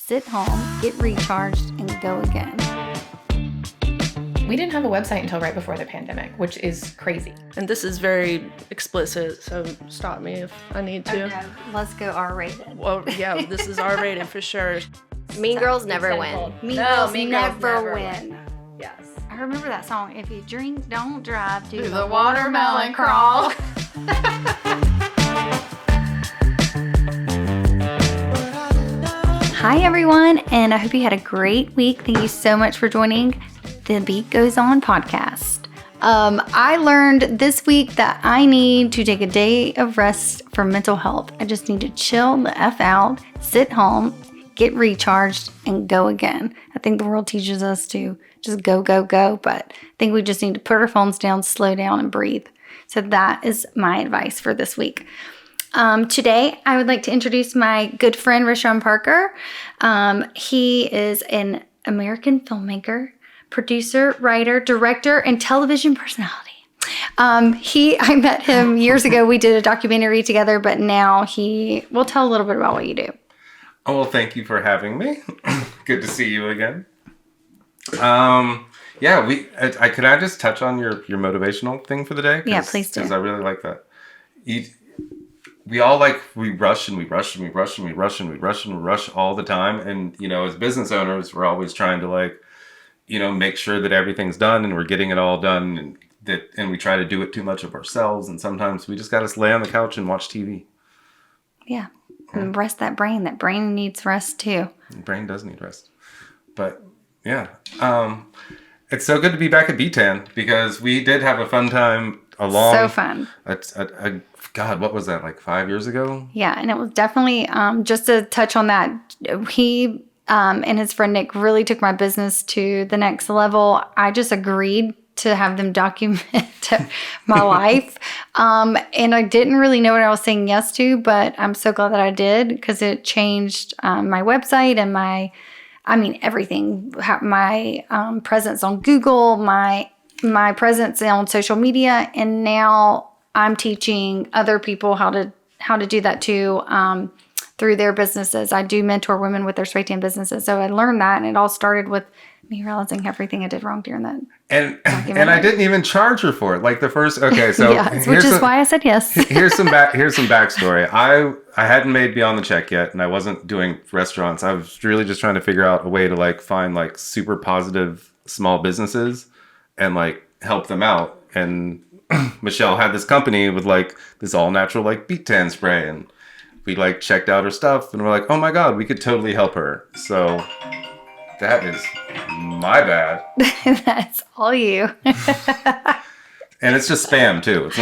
sit home, get recharged, and go again. We didn't have a website until right before the pandemic, which is crazy. And this is very explicit, so stop me if I need to. Okay, let's go R-rated. Well, yeah, this is R-rated for sure. Mean Girls never win. Mean Girls never win. Yes. I remember that song. If you drink, don't drive. Do the watermelon crawl. Hi, everyone, and I hope you had a great week. Thank you so much for joining the Beet Goes On podcast. I learned this week that I need to take a day of rest for mental health. I just need to chill the F out, sit home, get recharged, and go again. I think the world teaches us to just go, but I think we just need to put our phones down, slow down, and breathe. So that is my advice for this week. Today, I would like to introduce my good friend, Reyshan Parker. He is an American filmmaker, producer, writer, director, and television personality. I met him years ago. We did a documentary together, but now he will tell a little bit about what you do. Oh, well, thank you for having me. Good to see you again. Could I just touch on your motivational thing for the day? Yeah, please do. Because I really like that. We all we rush and we rush and we rush and we rush and we rush and we rush all the time. And, as business owners, we're always trying to make sure that everything's done and we're getting it all done and we try to do it too much of ourselves. And sometimes we just got to lay on the couch and watch TV. Yeah. And rest that brain. That brain needs rest too. The brain does need rest. But yeah. It's so good to be back at B-Tan because we did have a fun time So fun. God, what was that, 5 years ago? Yeah, and it was definitely, just to touch on that, he and his friend Nick really took my business to the next level. I just agreed to have them document my life. And I didn't really know what I was saying yes to, but I'm so glad that I did because it changed my website and everything. My presence on Google, my presence on social media, and now I'm teaching other people how to do that too through their businesses. I do mentor women with their spray tan businesses, so I learned that, and it all started with me realizing everything I did wrong during that. And I didn't even charge her for it. Which is why I said yes. here's some backstory. I hadn't made Beyond the Check yet, and I wasn't doing restaurants. I was really just trying to figure out a way to find super positive small businesses and help them out. And Michelle had this company with this all natural beet tan spray, and we checked out her stuff and we're like, oh my God, we could totally help her. So that is my bad. That's all you. And it's just spam too. It's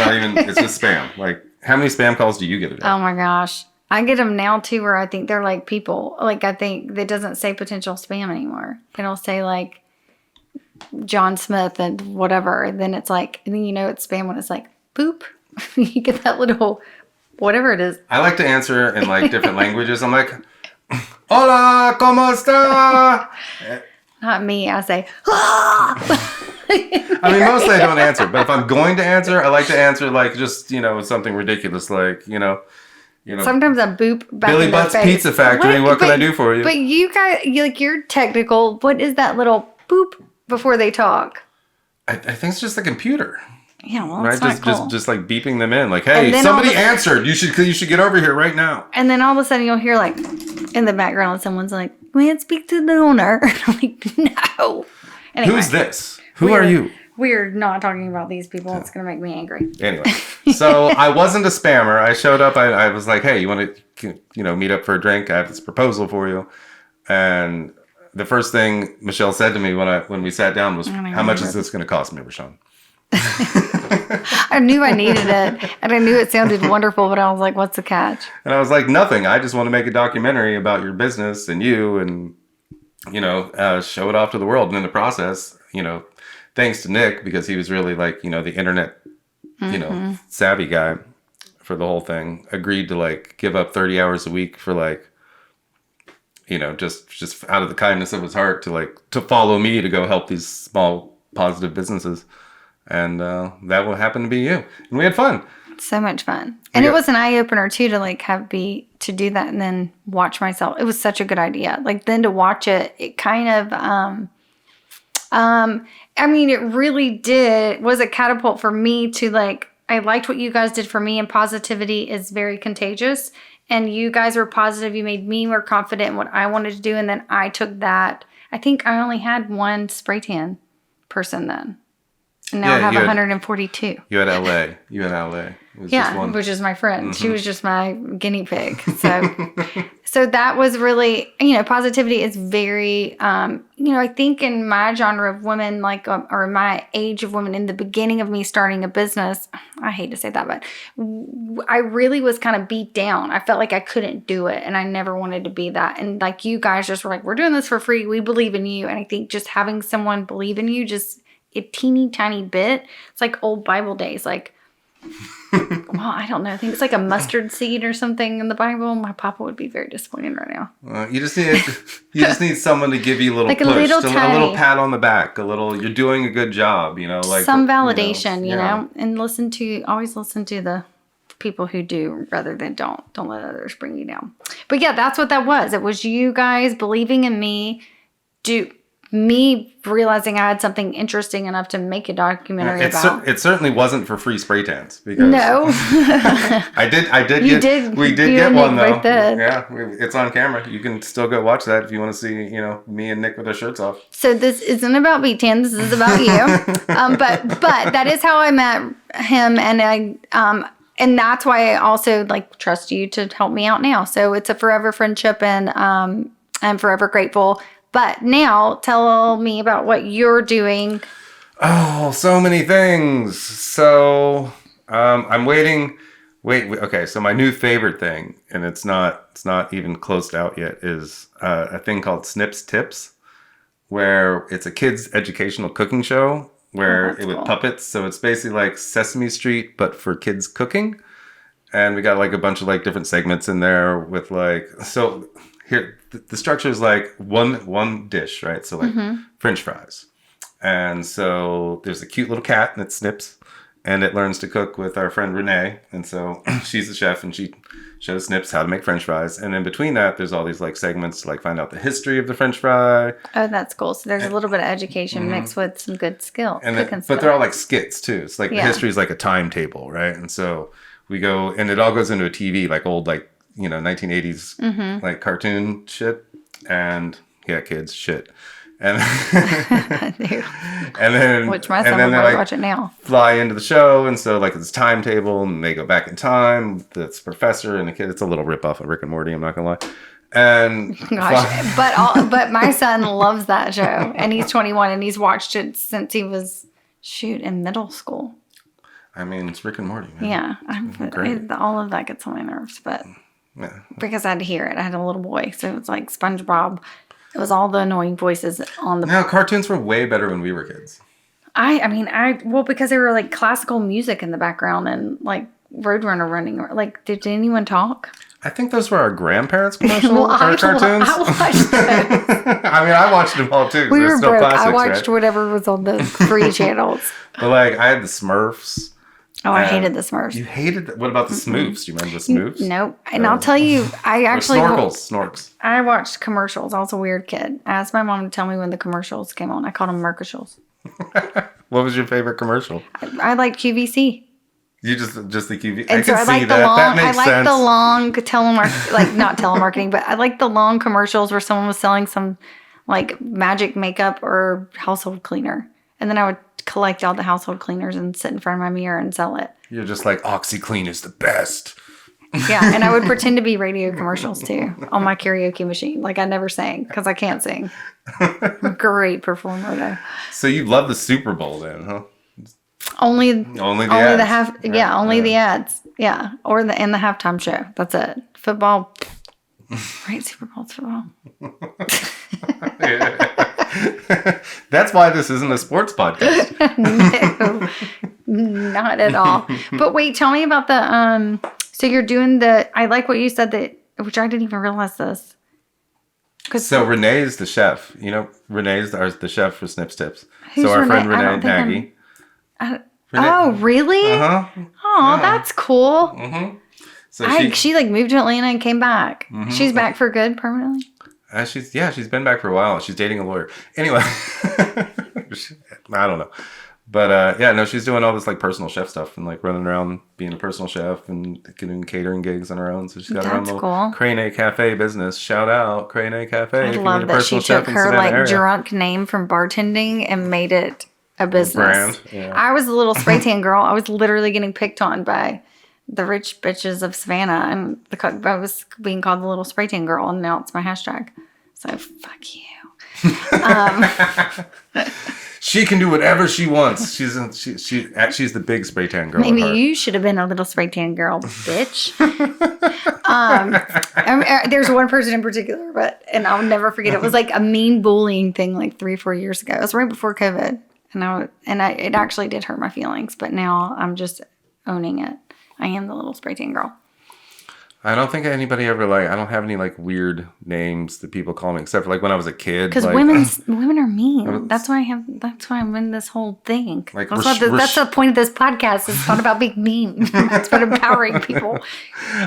just spam. How many spam calls do you get a day? Oh my gosh. I get them now too where I think they're people. I think it doesn't say potential spam anymore. It'll say John Smith and whatever. And then it's it's spam when it's boop. You get that little whatever it is. I like to answer in different languages. I'm like, hola, ¿cómo está? Not me. I say, ah! Mostly I don't answer. But if I'm going to answer, I like to answer just, something ridiculous. Sometimes I boop back Billy in their Butt's face. Pizza Factory. What can I do for you? But you guys, you're technical. What is that little boop before they talk? I think it's just the computer. Yeah, well, right? It's not cool. Just beeping them in, hey, somebody answered. You should get over here right now. And then all of a sudden you'll hear in the background someone's like, "May I speak to the owner?" I'm like, no. Anyway, who's this? Who are you? We're not talking about these people. It's gonna make me angry. Anyway, so I wasn't a spammer. I showed up. I was like, hey, you want to meet up for a drink? I have this proposal for you. And the first thing Michelle said to me when we sat down was, how much is this going to cost me, Reyshan? I knew I needed it, and I knew it sounded wonderful, but I was like, what's the catch? And I was like, nothing. I just want to make a documentary about your business and you and, show it off to the world. And in the process, thanks to Nick, because he was really the internet, savvy guy for the whole thing, agreed to give up 30 hours a week for just out of the kindness of his heart to follow me to go help these small positive businesses. And that will happen to be you. And we had fun. So much fun. And it was an eye opener too to like to do that and then watch myself. It was such a good idea. Like then to watch it, it kind of, I mean, it really was a catapult for me to like, I liked what you guys did for me, and positivity is very contagious. And you guys were positive. You made me more confident in what I wanted to do. And then I took that. I think I only had one spray tan person then. And now I have 142. You had LA. It was just one. Which is my friend. Mm-hmm. She was just my guinea pig. So that was really, positivity is very, I think in my genre of women, or my age of women, in the beginning of me starting a business, I hate to say that, but I really was kind of beat down. I felt like I couldn't do it, and I never wanted to be that. And like you guys just were like, we're doing this for free. We believe in you. And I think just having someone believe in you, just a teeny tiny bit, it's like old Bible days, like, well, I don't know. I think it's like a mustard seed or something in the Bible. My papa would be very disappointed right now. You just need someone to give you a little like push, a little pat on the back, you're doing a good job, like some validation, and always listen to the people who do rather than don't let others bring you down. But yeah, that's what that was. It was you guys believing in me, me realizing I had something interesting enough to make a documentary about. It certainly wasn't for free spray tans, because no. We did get one though. Right then. Yeah, it's on camera. You can still go watch that if you want to see, me and Nick with our shirts off. So this isn't about Beet Tan. This is about you. But that is how I met him, and that's why I also trust you to help me out now. So it's a forever friendship, and I'm forever grateful. But now, tell me about what you're doing. Oh, so many things. So, I'm waiting. Okay. So my new favorite thing, and it's not even closed out yet, is a thing called Snips Tips, where it's a kids' educational cooking show with puppets. So it's basically like Sesame Street, but for kids cooking. And we got a bunch of different segments in there with so. Here, the structure is one dish, right? So French fries. And so there's a cute little cat, and it Snips, and it learns to cook with our friend Renee. And so she's the chef, and she shows Snips how to make French fries. And in between that, there's all these segments to find out the history of the French fry. Oh, that's cool. So there's a little bit of education mixed with some good skill. But they're all skits too. It's the history is a timetable, right? And so we go, and it all goes into a TV, old 1980s cartoon shit, and kids shit, and and then which my son would probably watch it now. Fly into the show, and so it's timetable, and they go back in time. That's professor and the kid. It's a little rip off of Rick and Morty. I'm not gonna lie. And but my son loves that show, and he's 21, and he's watched it since he was in middle school. I mean, it's Rick and Morty, man. Yeah, all of that gets on my nerves, but. Yeah. Because I had to hear it. I had a little boy, so it was like SpongeBob. It was all the annoying voices on the. No, cartoons were way better when we were kids. Because they were classical music in the background and Roadrunner running. Did anyone talk? I think those were our grandparents' cartoons. I watched those. I watched them all too. We were broke. Classics, I watched whatever was on the free channels. But I had the Smurfs. Oh, I hated the Smurfs. You hated what about the Smoops? Do you remember the Smoops? Nope. And I'll tell you, I actually... Snorks. I watched commercials. I was a weird kid. I asked my mom to tell me when the commercials came on. I called them Mercashals. What was your favorite commercial? I liked QVC. You just the QVC. And I like the long telemarketing, not telemarketing, but I like the long commercials where someone was selling some magic makeup or household cleaner. And then I would collect all the household cleaners and sit in front of my mirror and sell it. You're just OxyClean is the best. Yeah, and I would pretend to be radio commercials too on my karaoke machine. I never sang because I can't sing. I'm a great performer though. So you love the Super Bowl then, huh? Only the ads. The ads. Yeah, or the halftime show. That's it. Football. Right, Super Bowl's football. That's why this isn't a sports podcast. No, not at all. But wait, tell me about the so you're doing I like what you said which I didn't even realize this. So Renee's the chef. Renee's the chef for Snips Tips. Who's so our friend Renee Nagy. Oh, really? Uh-huh. Oh, Yeah. that's cool. Mm-hmm. So She like moved to Atlanta and came back. Mhm. She's back for good permanently. she's been back for a while. She's dating a lawyer. Anyway, I don't know. But no, she's doing all this like personal chef stuff and like running around being a personal chef and doing catering gigs on her own. So she's got her own That's little cool. Crane Cafe business. Shout out Crane Cafe. I if you love need a that she personal chef took in her Savannah like area. drunk name from bartending and made it a business. Brand, yeah. I was a little spray tan girl. I was literally getting picked on by the rich bitches of Savannah, and I was being called the little spray tan girl, and now it's my hashtag. So fuck you. She can do whatever she wants. She's the big spray tan girl. Maybe at heart. you should have been a little spray tan girl, bitch. There's one person in particular, and I'll never forget. It was like a mean bullying thing, like 3 or 4 years ago. It was right before COVID, it actually did hurt my feelings. But now I'm just owning it. I am the little spray tan girl. I don't think anybody ever I don't have any like weird names that people call me, except for like when I was a kid. Because like, women are mean. That's why I'm in this whole thing. Like that's the point of this podcast. It's not about being mean. It's about empowering people.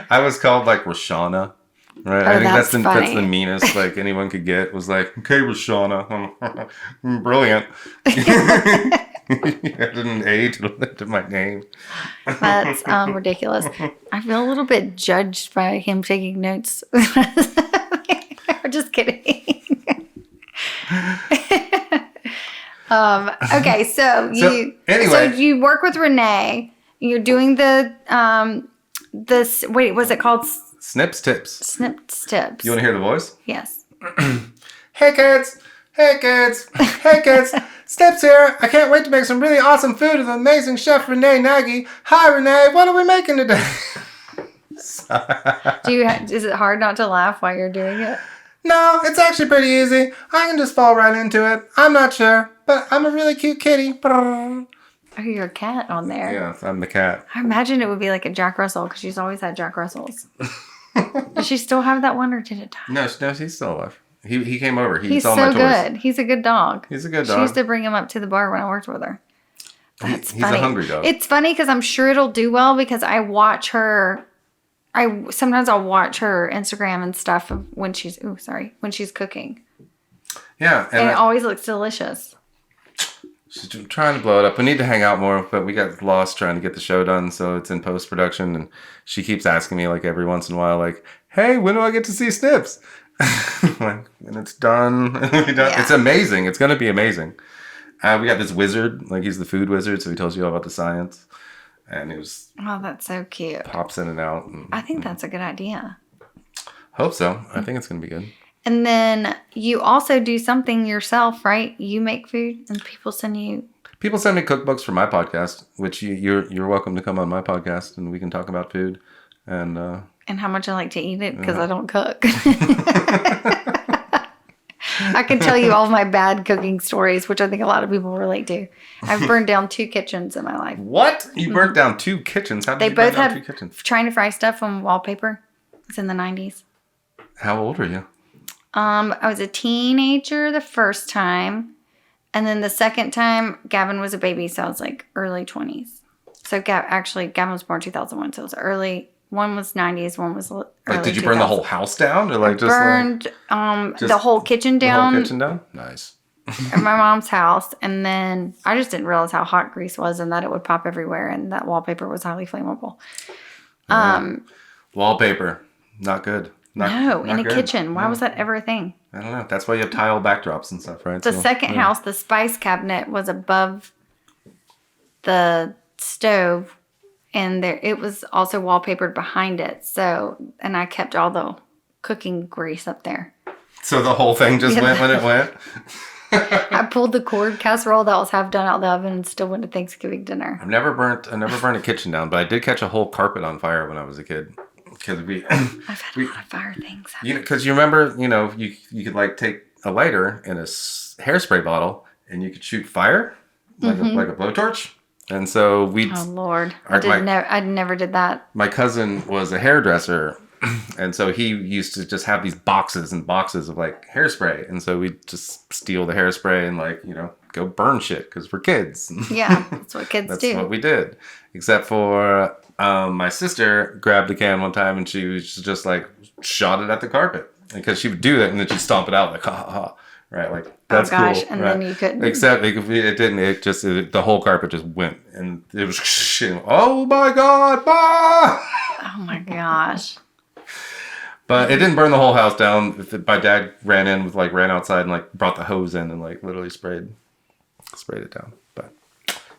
I was called like Reshana. Right? Oh, I think that's funny. the meanest like anyone could get was like, okay, Reshana. Brilliant. Added an A to my name. That's ridiculous. I feel a little bit judged by him taking notes. I'm just kidding. Okay, so you work with Renee. You're doing the what's it called? Snips Tips. Snips Tips. You want to hear the voice? Yes. Hey kids! Hey kids! Hey kids! Snips here! I can't wait to make some really awesome food with amazing chef Renee Nagy. Hi Renee, what are we making today? Is it hard not to laugh while you're doing it? No, it's actually pretty easy. I can just fall right into it. I'm not sure, but I'm a really cute kitty. Oh, you're a cat on there. Yeah, I'm the cat. I imagine it would be like a Jack Russell because she's always had Jack Russells. Does she still have that one or did it die? No, he's still alive. He came over. He He's saw so my toys. good. He's a good dog. He's a good She dog. used to bring him up to the bar when I worked with her. That's He's funny. a hungry dog. It's funny because I'm sure it'll do well because I watch her. Sometimes I'll watch her Instagram and stuff when she's cooking. Yeah, And it always looks delicious. she's trying to blow it up. We need to hang out more, but we got lost trying to get the show done, so it's in post-production, and she keeps asking me like every once in a while, like, "Hey, when do I get to see Snips?" Like, when it's done. Yeah. It's amazing. It's gonna be amazing. We got this wizard, like he's the food wizard, so he tells you all about the science, and he was Oh, that's so cute. pops in and out. And I think that's a good idea. hope so. I think it's gonna be good. And then you also do something yourself, right? You make food and people send you. People send me cookbooks for my podcast, which you're welcome to come on my podcast and we can talk about food and how much I like to eat it because I don't cook. I can tell you all of my bad cooking stories, which I think a lot of people relate to. I've burned down 2 kitchens in my life. What? You burnt down 2 kitchens? How did They you burn both down had 2 kitchens? trying to fry stuff on wallpaper. It's in the 90s. How old are you? I was a teenager the first time. And then the second time, Gavin was a baby, so I was like early 20s. So Gavin was born 2001, so it was early. One was 90s, one was early Like, did you burn the whole house down, or like just burned the whole kitchen down The whole kitchen down? Nice. at my mom's house, and then I just didn't realize how hot grease was and that it would pop everywhere, and that wallpaper was highly flammable. Wallpaper, not good. Not In a good. kitchen. Why No. was that ever a thing? I don't know. That's why you have tile backdrops and stuff, right? The So, second yeah. house, the spice cabinet was above the stove, and it was also wallpapered behind it. So, and I kept all the cooking grease up there. So the whole thing just went when it went. I pulled the cord casserole that was half done out of the oven and still went to Thanksgiving dinner. I never burnt a kitchen down, but I did catch a whole carpet on fire when I was a kid. Because I've had a lot of fire things happen. because you remember, you could like take a lighter in a hairspray bottle and you could shoot fire like a blowtorch. And so Oh Lord, I I never did that. My cousin was a hairdresser And so he used to just have these boxes and boxes of like hairspray. And so we'd just steal the hairspray and like, go burn shit because we're kids. Yeah, that's what kids That's do. what we did. Except for my sister grabbed a can one time and she was just like shot it at the carpet. Because she would do that and then she'd stomp it out like, ha ha ha. Right, like that's cool. And right? then you couldn't. Except it didn't. The whole carpet just went, and it was shit. Oh my god! Oh my gosh! But it didn't burn the whole house down. My dad ran outside and like brought the hose in and like literally sprayed it down. But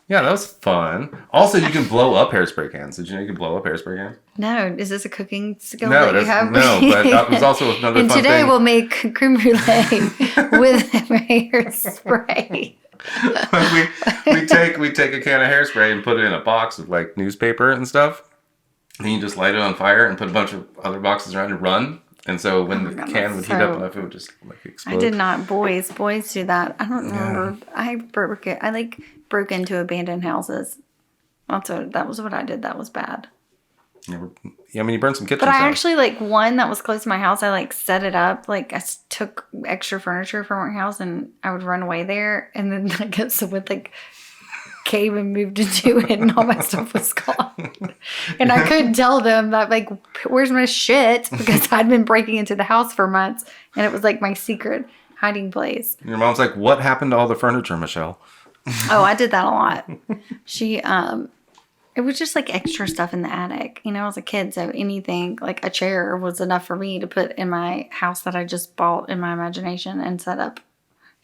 yeah, that was fun. Also, you can blow up hairspray cans. Did you know you can blow up hairspray cans? No, is this a cooking skill No, that you have? no, but that was also another and fun today thing. we'll make creme brulee with hairspray. we take a can of hairspray and put it in a box of like newspaper and stuff. And you just light it on fire and put a bunch of other boxes around and run. And so when the can would heat up enough, it would just like explode. I did not. Boys do that. I don't remember. I broke into abandoned houses. That was what I did. That was bad. You burned some kitchens. But I down. actually one that was close to my house. I set it up. I took extra furniture from our house and I would run away there. And then I guess I would came and moved into it and all my stuff was gone. And I couldn't tell them that where's my shit? Because I'd been breaking into the house for months and it was my secret hiding place. Your mom's like, what happened to all the furniture, Michelle? Oh, I did that a lot. She, it was just extra stuff in the attic. I was a kid, so anything a chair was enough for me to put in my house that I just bought in my imagination and set up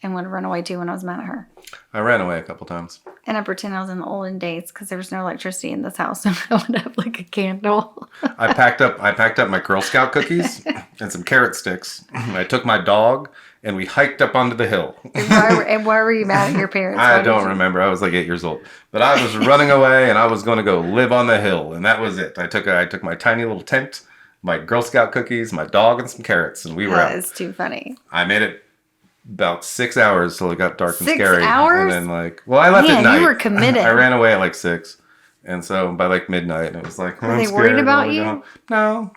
and would run away to when I was mad at her. I ran away a couple times. And I pretend I was in the olden days because there was no electricity in this house, so I would have a candle. I packed up my Girl Scout cookies and some carrot sticks. I took my dog and we hiked up onto the hill. And why were you mad at your parents? I don't remember. I was 8 years old. But I was running away and I was going to go live on the hill. And that was it. I took my tiny little tent, my Girl Scout cookies, my dog, and some carrots. And we were out. That is too funny. I made it about 6 hours till it got dark and 6 scary. hours? And then I left at night. You were committed. I ran away at 6. And so by midnight, it was were they worried about you? No,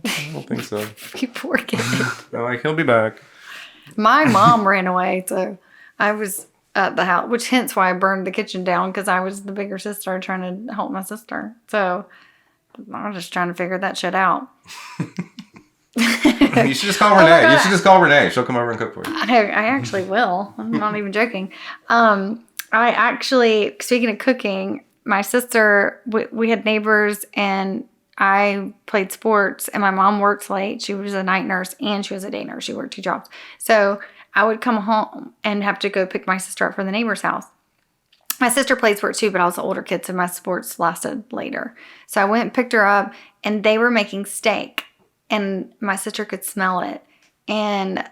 I don't think so. You poor kid. They're he'll be back. My mom ran away, so I was at the house, which hence why I burned the kitchen down because I was the bigger sister trying to help my sister. So I was just trying to figure that shit out. You should just call Renee. You should just call Renee. She'll come over and cook for you. I actually will. I'm not even joking. I actually, speaking of cooking, my sister, we had neighbors and I played sports and my mom worked late. She was a night nurse and she was a day nurse. She worked 2 jobs. So I would come home and have to go pick my sister up from the neighbor's house. My sister played sports too, but I was an older kid, so my sports lasted later. So I went and picked her up and they were making steak and my sister could smell it and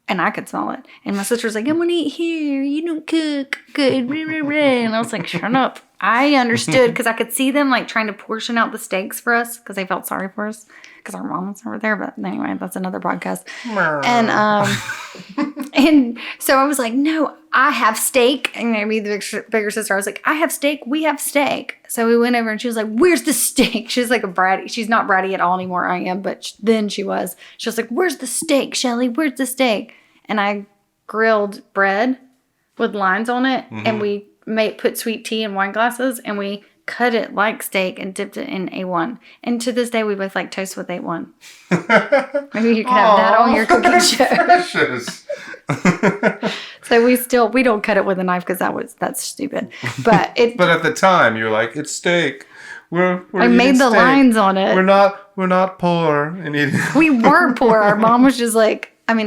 I could smell it. And my sister was like, I'm going to eat here. You don't cook good. And I was like, shut up. I understood because I could see them trying to portion out the steaks for us because they felt sorry for us because our mom was over there. But anyway, that's another podcast. And so I was like, no, I have steak. And maybe the bigger sister, I was like, I have steak. We have steak. So we went over and she was like, where's the steak? She was like a bratty. She's not bratty at all anymore. I am. But then she was. She was like, where's the steak, Shelly? Where's the steak? And I grilled bread with lines on it. Mm-hmm. And we put sweet tea in wine glasses. And we cut it like steak and dipped it in A1. And to this day, we both like toast with A1. Maybe you can have that on your cooking show. Precious. So we don't cut it with a knife because that's stupid. But but at the time, you're like, it's steak. We're I made the steak. lines on it. We're not poor and eating. We weren't poor. Our mom was just I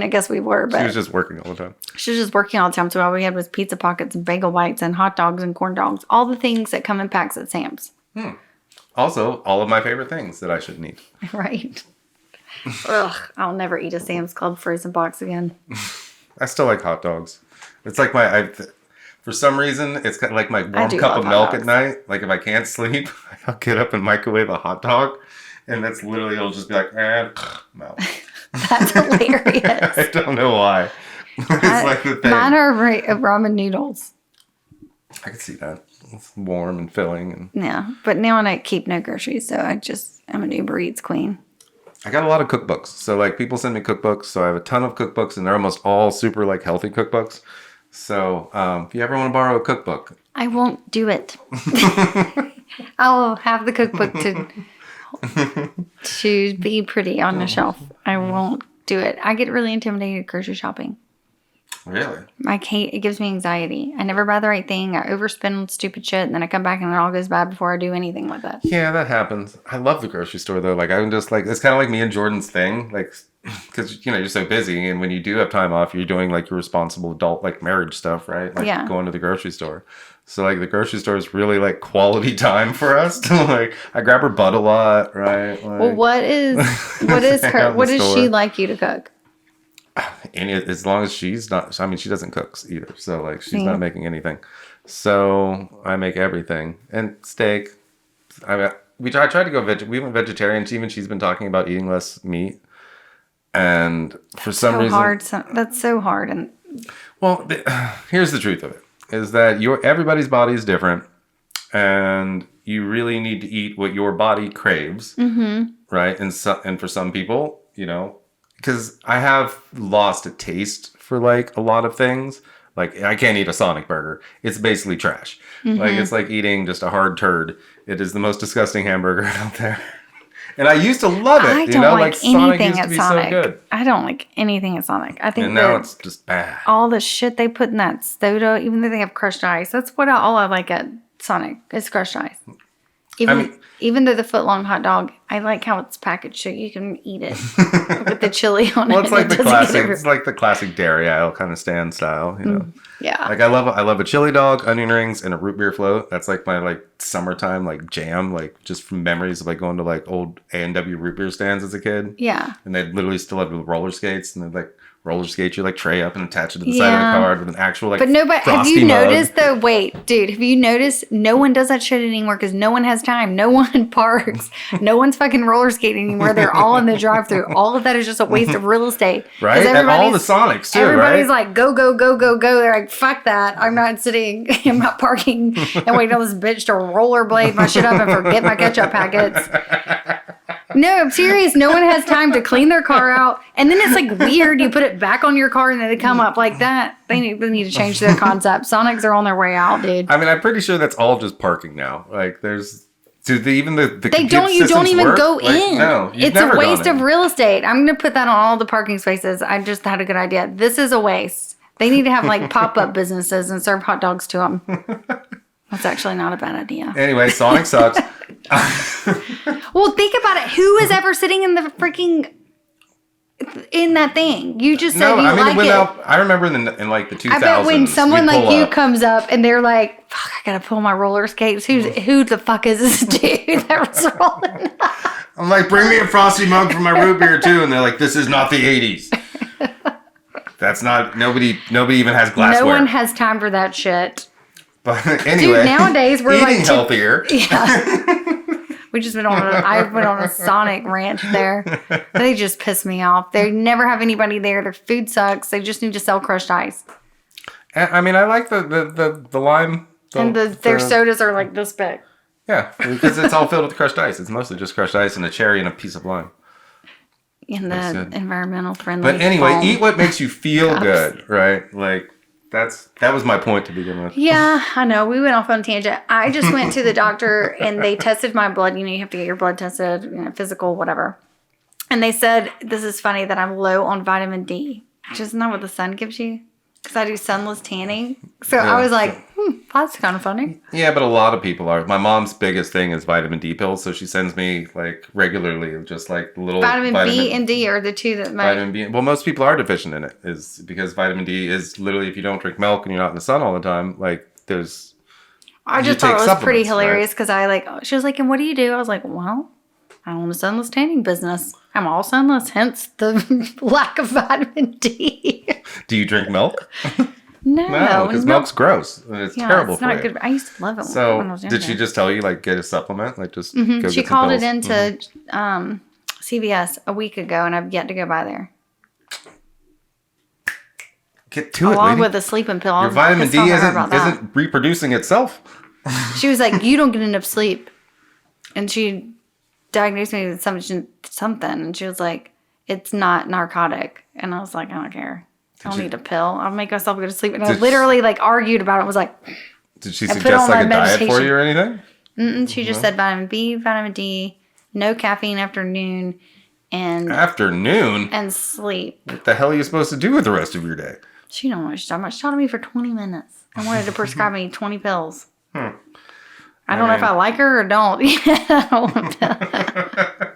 guess we were, but she was just working all the time. She was just working all the time. So all we had was pizza pockets and bagel bites and hot dogs and corn dogs. All the things that come in packs at Sam's. Also, all of my favorite things that I shouldn't eat. Right. Ugh, I'll never eat a Sam's Club frozen box again. I still like hot dogs. It's like for some reason, it's kind of like my warm cup of milk at night. If I can't sleep, I'll get up and microwave a hot dog. And that's literally, it'll just be no. That's hilarious. I don't know why. It's the thing. Mine are ramen noodles. I can see that. It's warm and filling. Yeah, but now I keep no groceries, so I'm an Uber Eats queen. I got a lot of cookbooks. So like people send me cookbooks. So I have a ton of cookbooks and they're almost all super like healthy cookbooks. So if you ever want to borrow a cookbook. I won't do it. I'll have the cookbook to be pretty on the shelf. I won't do it. I get really intimidated grocery shopping. Really? I can't. It gives me anxiety. I never buy the right thing. I overspend on stupid shit, and then I come back and it all goes bad before I do anything with it. Yeah, that happens. I love the grocery store though. Like I'm just like it's kind of like me and Jordan's thing. Like because you're so busy, and when you do have time off, you're doing like your responsible adult like marriage stuff, right? Like going to the grocery store. So like the grocery store is really like quality time for us. To, like I grab her butt a lot, right? Like, well, what does she like you to cook? As long as she's not, I mean, she doesn't cook either. So like she's not making anything. So I make everything and steak. I tried to go we went vegetarian. Even she's been talking about eating less meat. And for some reason, that's so hard. And well, here's the truth of it: is that everybody's body is different, and you really need to eat what your body craves, right? And for some people, because I have lost a taste for like a lot of things. Like I can't eat a Sonic burger; it's basically trash. Like it's like eating just a hard turd. It is the most disgusting hamburger out there. And I used to love it. I don't like Sonic anything used to at be Sonic. so good. I don't like anything at Sonic. I think and now it's just bad. All the shit they put in that soda, even though they have crushed ice, that's all I like at Sonic is crushed ice. Even though the foot-long hot dog, I like how it's packaged so you can eat it with the chili on it. Well, it's like the classic. It's like the classic dairy aisle kind of stand style, Yeah. Like I love a chili dog, onion rings, and a root beer float. That's like my like summertime like jam. Like just from memories of like going to like old A&W root beer stands as a kid. Yeah. And they literally still have the roller skates, and they'd like roller skate your like tray up and attach it to the side of the card with an actual like. But nobody, have frosty you mug. noticed though? Wait, dude, have you noticed? No one does that shit anymore because no one has time. No one parks. No one's fucking roller skating anymore. They're all in the drive-through. All of that is just a waste of real estate. Right? And all the Sonics too, everybody's right? like, go, go, go, go, go. They're like, fuck that. I'm not sitting. I'm not parking and waiting on this bitch to rollerblade my shit up and forget my ketchup packets. No, I'm serious. No one has time to clean their car out. And then it's like weird. You put it back on your car and then they come up like that. They need to change their concept. Sonics are on their way out, dude. I mean, I'm pretty sure that's all just parking now. Like there's... you don't even work? go like, in. No, it's a waste of real estate. I'm going to put that on all the parking spaces. I just had a good idea. This is a waste. They need to have like pop-up businesses and serve hot dogs to them. That's actually not a bad idea. Anyway, Sonic sucks. Well, think about it. Who is ever sitting in the freaking in that thing? You just said I remember in like the 2000s. I bet when someone like you comes up and they're like, "Fuck, I gotta pull my roller skates." Who the fuck is this dude that was rolling? I'm like, bring me a frosty mug for my root beer too, and they're like, "This is not the '80s." That's not nobody even has glassware. No one has time for that shit. But anyway, dude, nowadays we're eating healthier. Yeah. We just been I went on a Sonic ranch there. They just piss me off. They never have anybody there. Their food sucks. They just need to sell crushed ice. I mean, I like the lime. Their sodas are like this big. Yeah, because it's all filled with crushed ice. It's mostly just crushed ice and a cherry and a piece of lime. And the environmental friendly. But anyway, eat what makes you feel good, right? Like that was my point to begin with. Yeah, I know. We went off on a tangent. I just went to the doctor and they tested my blood. You have to get your blood tested, physical, whatever. And they said, this is funny, that I'm low on vitamin D, which isn't that what the sun gives you? Because I do sunless tanning. So I was like, that's kind of funny. Yeah, but a lot of people are. My mom's biggest thing is vitamin D pills. So she sends me like regularly just like little vitamin B and D are the two that vitamin B. Well, most people are deficient in it is because vitamin D is literally, if you don't drink milk and you're not in the sun all the time, like there's... I just thought it was pretty hilarious because she was like, and what do you do? I was like, well, I own a sunless tanning business. I'm all sunless, hence the lack of vitamin D. Do you drink milk? No, because milk's gross. It's terrible for you. It's not good. I used to love it. So, when I was younger. did she just tell you, like, get a supplement? Like, just go get She some called pills? it into CVS a week ago, and I've yet to go by there. Get to it, Along lady. with a sleeping pill. Your vitamin D isn't reproducing itself. She was like, you don't get enough sleep. And she diagnosed me with something. And she was like, it's not narcotic. And I was like, I don't care. I don't need a pill. I'll make myself go to sleep. And I literally like argued about it. I was like, did she suggest like a diet for you or anything? She just said vitamin B, vitamin D, no caffeine afternoon, and sleep. What the hell are you supposed to do with the rest of your day? She don't know what she's talking about. She talked to me for 20 minutes. I wanted to prescribe me 20 pills. I don't know if I like her or don't. I don't want to.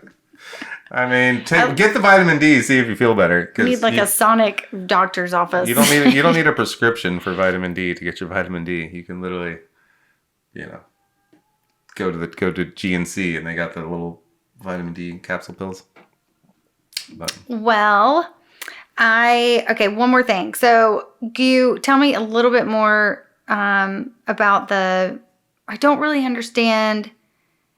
I mean, get the vitamin D, see if you feel better. You need like a Sonic doctor's office. You don't need a prescription for vitamin D to get your vitamin D. You can literally, go to GNC and they got the little vitamin D capsule pills. But. Well, one more thing. So you tell me a little bit more about I don't really understand.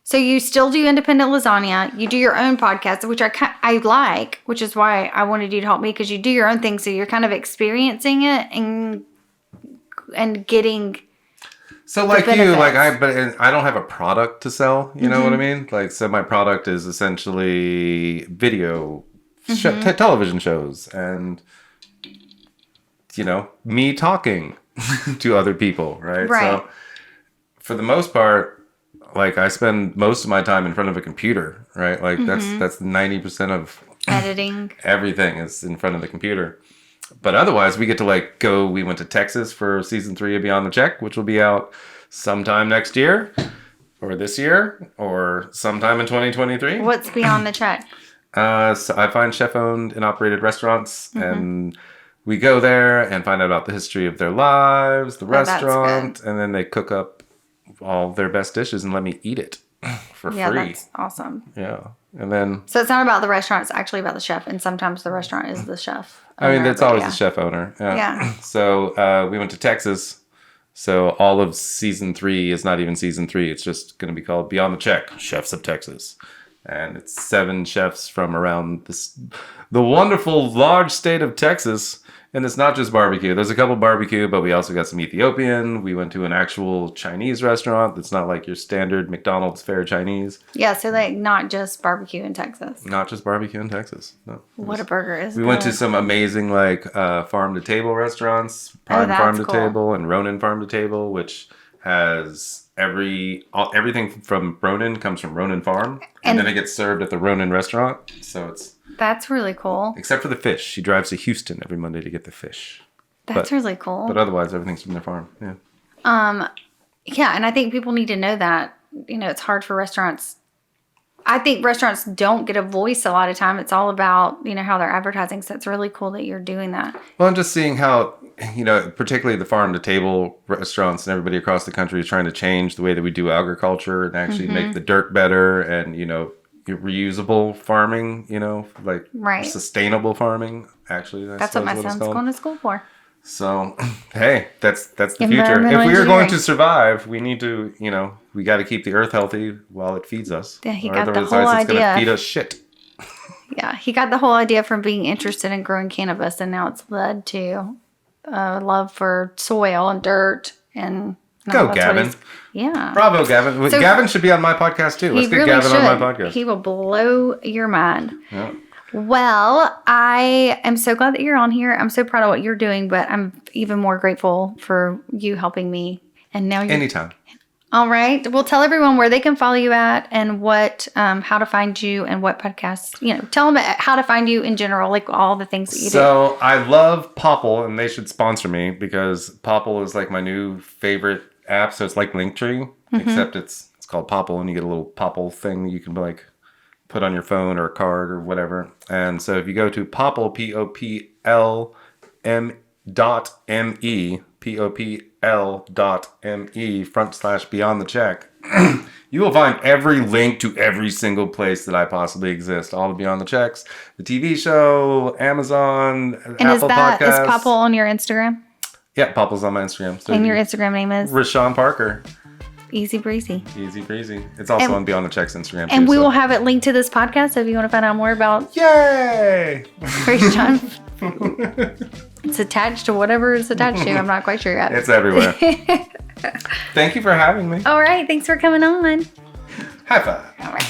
So you still do independent lasagna. You do your own podcast, which I like, which is why I wanted you to help me, because you do your own thing. So you're kind of experiencing it and getting. So like you, but I don't have a product to sell. You know what I mean? Like, so my product is essentially video, television shows, and me talking to other people, right? Right. So for the most part. Like, I spend most of my time in front of a computer, right? Like, that's 90% of editing. Everything is in front of the computer. But otherwise, we get to, we went to Texas for season 3 of Beyond the Check, which will be out sometime next year, or this year, or sometime in 2023. What's Beyond the Check? So I find chef-owned and operated restaurants, and we go there and find out about the history of their lives, the restaurant, and then they cook up all their best dishes and let me eat it for free. Yeah, that's awesome. Yeah. And then... So it's not about the restaurant, it's actually about the chef. And sometimes the restaurant is the chef. I mean, that's always the chef owner. Yeah. So we went to Texas. So all of season 3 is not even season 3. It's just going to be called Beyond the Check, Chefs of Texas. And it's 7 chefs from around the wonderful large state of Texas. And it's not just barbecue. There's a couple barbecue, but we also got some Ethiopian. We went to an actual Chinese restaurant that's not like your standard McDonald's fare Chinese. Yeah, so like not just barbecue in Texas. Not just barbecue in Texas. No. What a burger is. We went to some amazing farm to table restaurants. Prime Farm to Table and Ronin Farm to Table, which has everything from Ronin comes from Ronin Farm, and then it gets served at the Ronin restaurant. So that's really cool. Except for the fish. She drives to Houston every Monday to get the fish. That's really cool. But otherwise, everything's from their farm. Yeah. Yeah, and I think people need to know that. It's hard for restaurants. I think restaurants don't get a voice a lot of time. It's all about, how they're advertising. So it's really cool that you're doing that. Well, I'm just seeing how, particularly the farm to table restaurants and everybody across the country is trying to change the way that we do agriculture and actually make the dirt better and, reusable farming, sustainable farming. Actually, that's what my son's going to school for. So, hey, that's the future. If we are going to survive, we need to, we got to keep the earth healthy while it feeds us. Yeah, he got the whole idea. It's going to feed us shit. Yeah, he got the whole idea from being interested in growing cannabis, and now it's led to love for soil and dirt and. Go, Gavin. Yeah. Bravo, Gavin. So, Gavin should be on my podcast, too. Let's get Gavin on my podcast. He will blow your mind. Yeah. Well, I am so glad that you're on here. I'm so proud of what you're doing, but I'm even more grateful for you helping me. And now you're... Anytime. All right. Well, tell everyone where they can follow you at and how to find you and what podcasts, tell them how to find you in general, like all the things that you do. So I love Popple, and they should sponsor me because Popple is like my new favorite app. So it's like Linktree, except it's called Popple, and you get a little Popple thing that you can put on your phone or a card or whatever. And so if you go to Popple, POPLM.me, POPL.me / Beyond the Check, you will find every link to every single place that I possibly exist. All the Beyond the Checks, the TV show, Amazon, and Apple Podcasts. Is Popple on your Instagram? Yeah, Popple's on my Instagram. So and your Instagram name is? Reyshan Parker. Easy breezy. Easy breezy. It's also on Beyond the Checks Instagram. And we will have it linked to this podcast. So if you want to find out more about Yay! Reyshan. It's attached to whatever it's attached to. I'm not quite sure yet. It's everywhere. Thank you for having me. All right. Thanks for coming on. High five. All right.